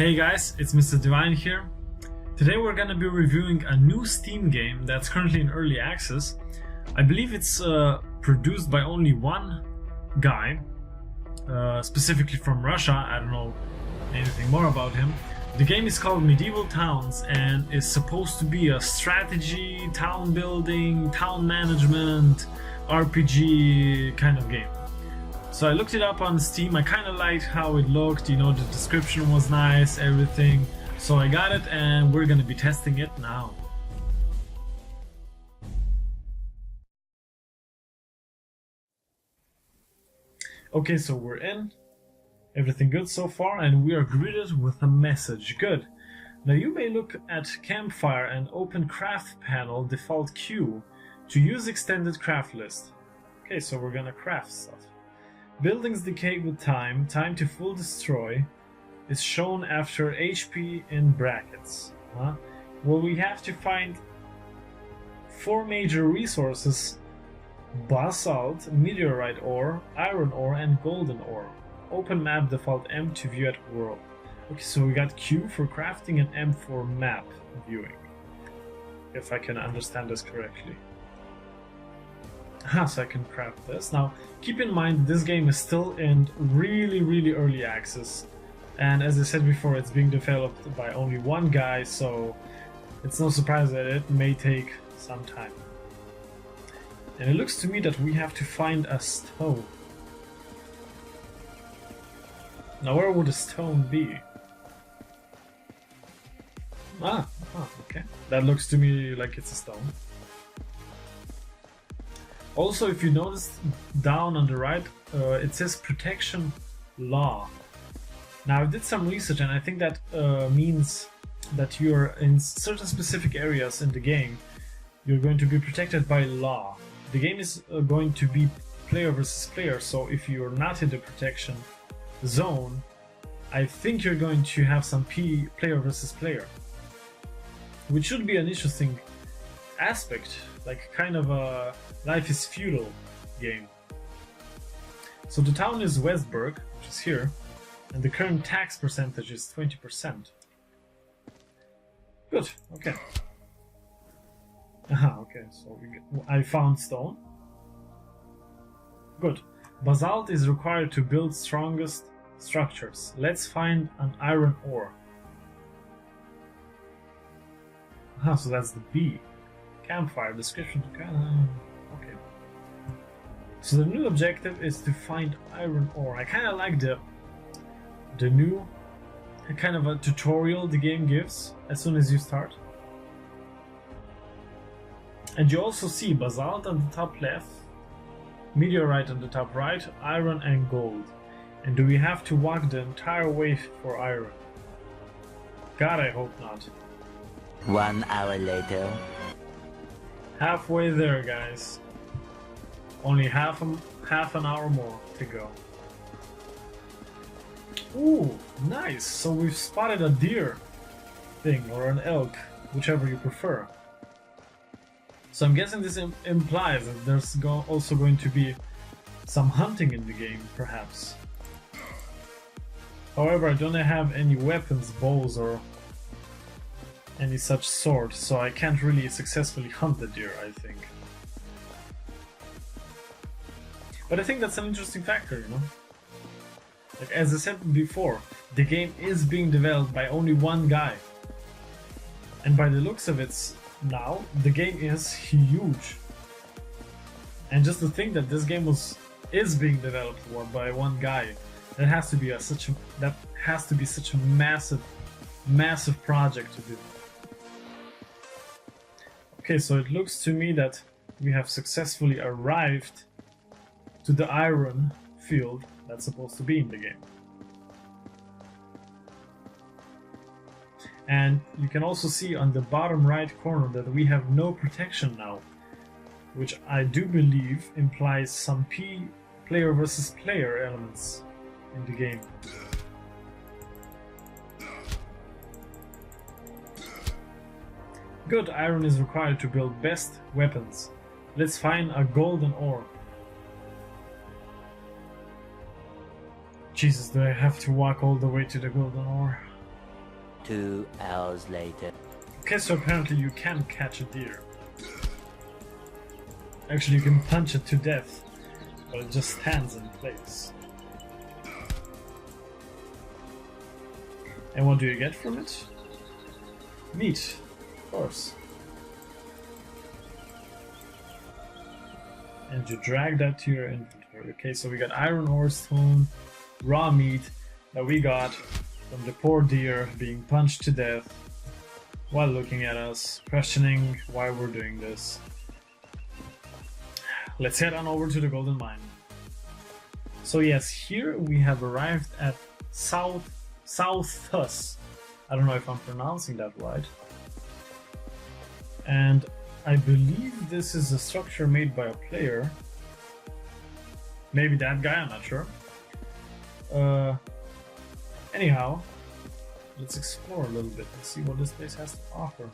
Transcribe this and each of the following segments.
Hey guys, it's Mr.Divine here. Today we're gonna be reviewing a new Steam game that's currently in early access. I believe it's produced by only one guy, specifically from Russia. I don't know anything more about him. The game is called Medieval Towns and is supposed to be a strategy, town building, town management, RPG kind of game. So I looked it up on Steam. I kind of liked how it looked, you know, the description was nice, everything. So I got it and we're gonna be testing it now. Okay, so we're in. Everything good so far, and we are greeted with a message. Good. Now you may look at campfire and open craft panel default queue to use extended craft list. Okay, so we're gonna craft stuff. Buildings decay with time. Time to full destroy is shown after HP in brackets. Well, we have to find 4 major resources: basalt, meteorite ore, iron ore, and golden ore. Open map default M to view at world. Okay, so we got Q for crafting and M for map viewing, if I can understand this correctly. So I can craft this. Now, keep in mind this game is still in really early access, and as I said before, it's being developed by only one guy, so it's no surprise that it may take some time. And it looks to me that we have to find a stone. Now, where would a stone be? Okay. That looks to me like it's a stone. Also, if you notice down on the right, it says protection law. Now, I did some research and I think that means that you're in certain specific areas in the game, you're going to be protected by law. The game is going to be player versus player, so if you're not in the protection zone, I think you're going to have some player versus player, which should be an interesting aspect, like kind of a life is feudal game. So the town is Westburg, which is here, and the current tax percentage is 20%. Good, okay. Okay, so I found stone. Good. Basalt is required to build strongest structures. Let's find an iron ore. So that's the B. Campfire description. Okay. So the new objective is to find iron ore. I kind of like the new kind of a tutorial the game gives as soon as you start. And you also see basalt on the top left, meteorite on the top right, iron and gold. And do we have to walk the entire way for iron? God, I hope not. 1 hour later. Halfway there, guys. Only half an hour more to go. Ooh, nice! So we've spotted a deer thing, or an elk, whichever you prefer. So I'm guessing this implies that there's also going to be some hunting in the game, perhaps. However, I don't have any weapons, bows, or any such sort, so I can't really successfully hunt the deer, I think. But I think that's an interesting factor, you know? Like, as I said before, the game is being developed by only one guy. And by the looks of it now, the game is huge. And just to think that this game is being developed by one guy, that has to be such a massive project to do. Okay, so it looks to me that we have successfully arrived to the iron field that's supposed to be in the game. And you can also see on the bottom right corner that we have no protection now, which I do believe implies some player versus player elements in the game. Good, iron is required to build best weapons. Let's find a golden ore. Jesus, do I have to walk all the way to the golden ore? 2 hours later. Okay, so apparently you can catch a deer. Actually, you can punch it to death, but it just stands in place. And what do you get from it? Meat, of course. And you drag that to your inventory. Okay, so we got iron ore, stone, raw meat that we got from the poor deer being punched to death while looking at us, questioning why we're doing this. Let's head on over to the golden mine. So yes, here we have arrived at Southus. I don't know if I'm pronouncing that right. And I believe this is a structure made by a player. Maybe that guy, I'm not sure. Anyhow, let's explore a little bit and see what this place has to offer.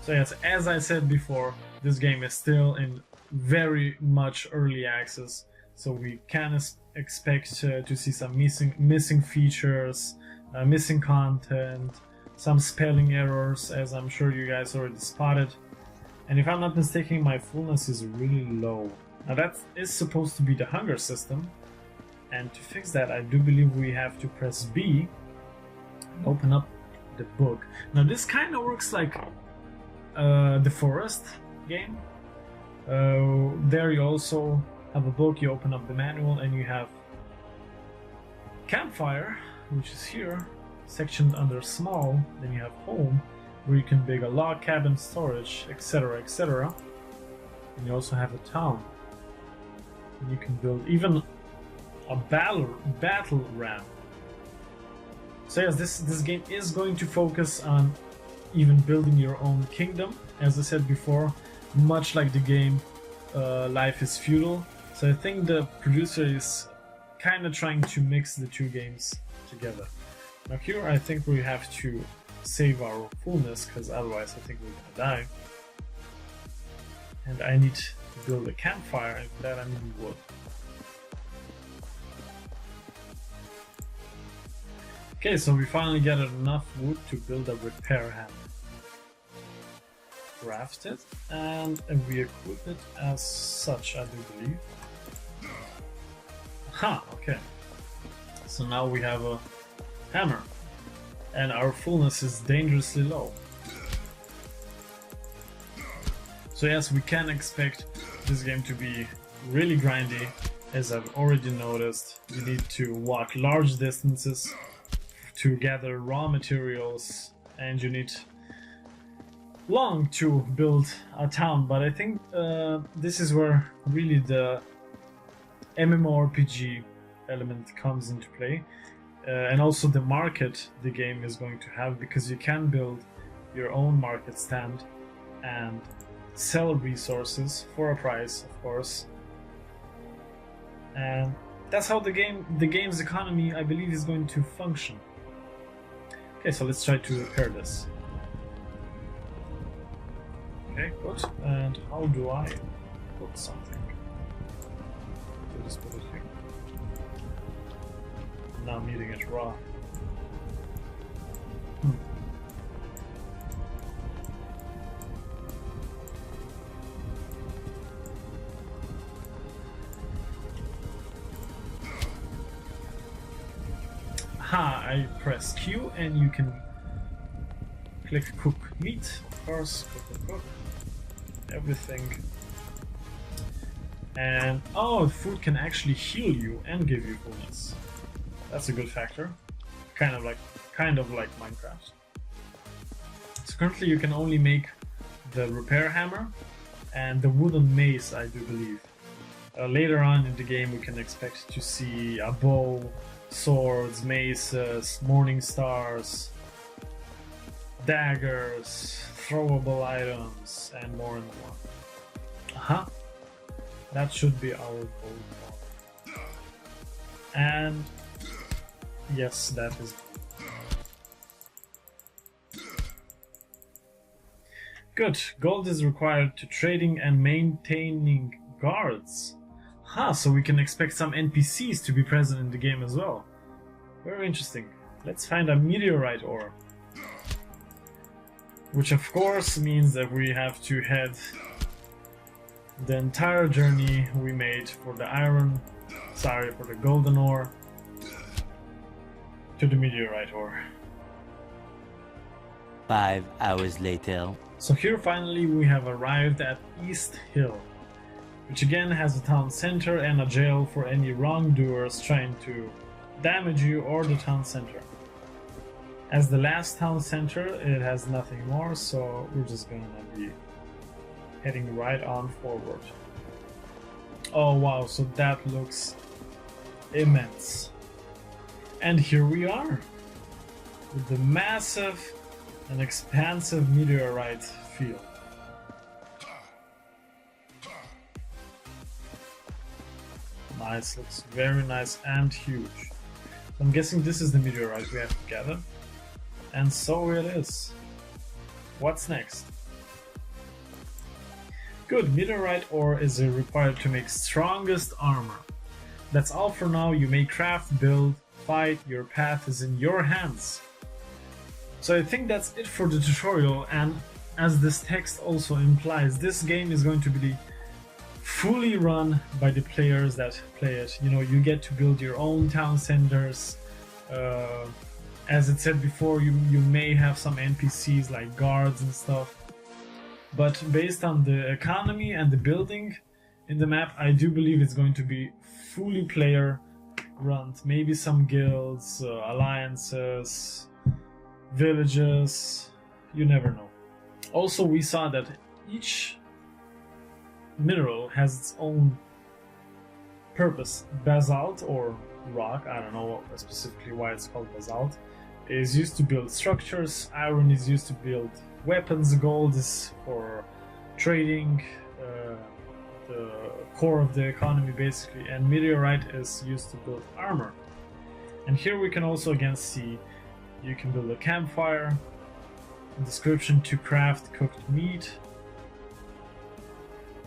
So yes, as I said before, this game is still in very much early access, so we can expect to see some missing features, missing content, some spelling errors, as I'm sure you guys already spotted. And if I'm not mistaken, my fullness is really low. Now that is supposed to be the hunger system, and to fix that I do believe we have to press B and open up the book. Now this kind of works like the forest game. There you also have a book, you open up the manual, and you have campfire, which is here, sectioned under small. Then you have home, where you can build a log cabin, storage, etc, etc. And you also have a town, and you can build even a battle ramp. So yes, this game is going to focus on even building your own kingdom, as I said before, much like the game Life is Feudal. So I think the producer is kind of trying to mix the two games together. Now here I think we have to save our fullness, because otherwise I think we're gonna die. And I need to build a campfire, and for that I need wood. Okay, so we finally gathered enough wood to build a repair hammer. Craft it, and we equip it as such, I do believe. Ha, okay. So now we have a hammer, and our fullness is dangerously low. So yes, we can expect this game to be really grindy, as I've already noticed. You need to walk large distances to gather raw materials, and you need long to build a town. But I think this is where really the MMORPG element comes into play, and also the market the game is going to have, because you can build your own market stand and sell resources for a price, of course. And that's how the game's economy, I believe, is going to function. Okay, so let's try to repair this. Okay, good. And how do I put something? Do this put it here. Now I'm eating it raw. Aha, I press Q and you can click cook meat, of course, cook everything. And oh, food can actually heal you and give you fullness. That's a good factor. Kind of like Minecraft. So currently you can only make the repair hammer and the wooden mace, I do believe. Later on in the game we can expect to see a bow, swords, maces, morning stars, daggers, throwable items, and more and more. Aha! That should be our gold bar. And yes, that is good. Gold is required to trading and maintaining guards. So we can expect some NPCs to be present in the game as well. Very interesting. Let's find a meteorite ore. Which of course means that we have to head the entire journey we made for the for the golden ore to the meteorite ore. 5 hours later. So here finally we have arrived at East Hill, which again has a town center and a jail for any wrongdoers trying to damage you or the town center. As the last town center, it has nothing more, so we're just gonna be heading right on forward. Oh wow, so that looks immense. And here we are, with the massive and expansive meteorite field. Nice, looks very nice and huge. I'm guessing this is the meteorite we have to gather. And so it is. What's next? Good, meteorite ore is required to make strongest armor. That's all for now. You may craft, build, fight, your path is in your hands. So I think that's it for the tutorial, and as this text also implies, this game is going to be fully run by the players that play it. You know, you get to build your own town centers. As it said before, you may have some NPCs like guards and stuff, but based on the economy and the building in the map, I do believe it's going to be fully player run. Maybe some guilds, alliances, villages, you never know. Also, we saw that each mineral has its own purpose. Basalt or rock, I don't know specifically why it's called basalt, is used to build structures, iron is used to build weapons, gold is for trading, the core of the economy basically, and meteorite is used to build armor. And here we can also again see you can build a campfire, description to craft cooked meat,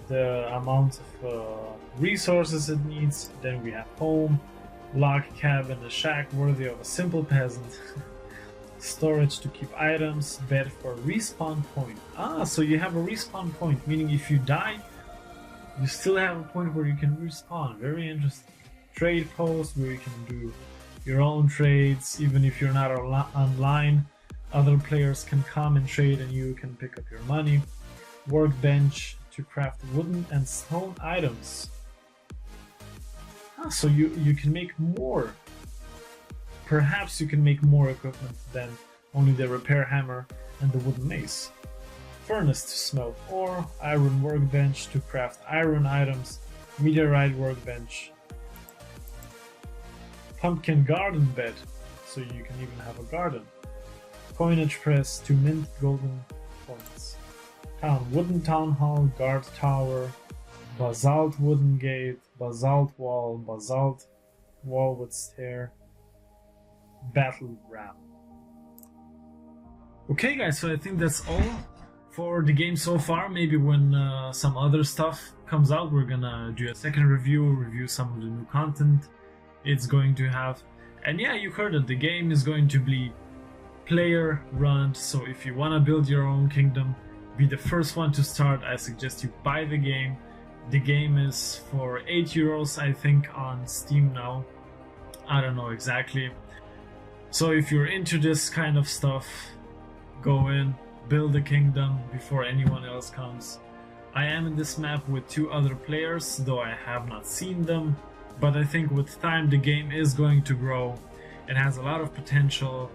the amount of resources it needs, then we have home, log cabin, a shack worthy of a simple peasant, storage to keep items, bed for respawn point. Ah, so you have a respawn point, meaning if you die, you still have a point where you can respawn. Very interesting. Trade post where you can do your own trades, even if you're not online. Other players can come and trade and you can pick up your money. Workbench to craft wooden and stone items. Ah, so you can make more. Perhaps you can make more equipment than only the repair hammer and the wooden mace. Furnace to smelt ore, iron workbench to craft iron items, meteorite workbench, pumpkin garden bed, so you can even have a garden, coinage press to mint golden coins, wooden town hall, guard tower, basalt wooden gate, basalt wall with stair, battle ram. Okay guys, so I think that's all for the game so far. Maybe when some other stuff comes out, we're gonna do a second review some of the new content it's going to have. And yeah, you heard it, the game is going to be player run, so if you want to build your own kingdom, be the first one to start, I suggest you buy the game. The game is for €8 I think on Steam now, I don't know exactly. So if you're into this kind of stuff, go in, build a kingdom before anyone else comes. I am in this map with 2 other players, though I have not seen them, but I think with time the game is going to grow. It has a lot of potential.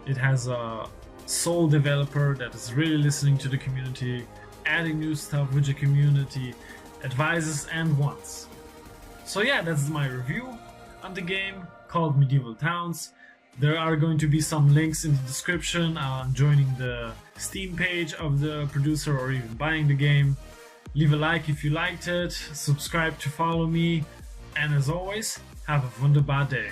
It has a sole developer that is really listening to the community, adding new stuff with the community, advises and wants. So yeah, that's my review on the game called Medieval Towns. There are going to be some links in the description on joining the Steam page of the producer or even buying the game. Leave a like if you liked it, subscribe to follow me, and as always, have a wunderbar day.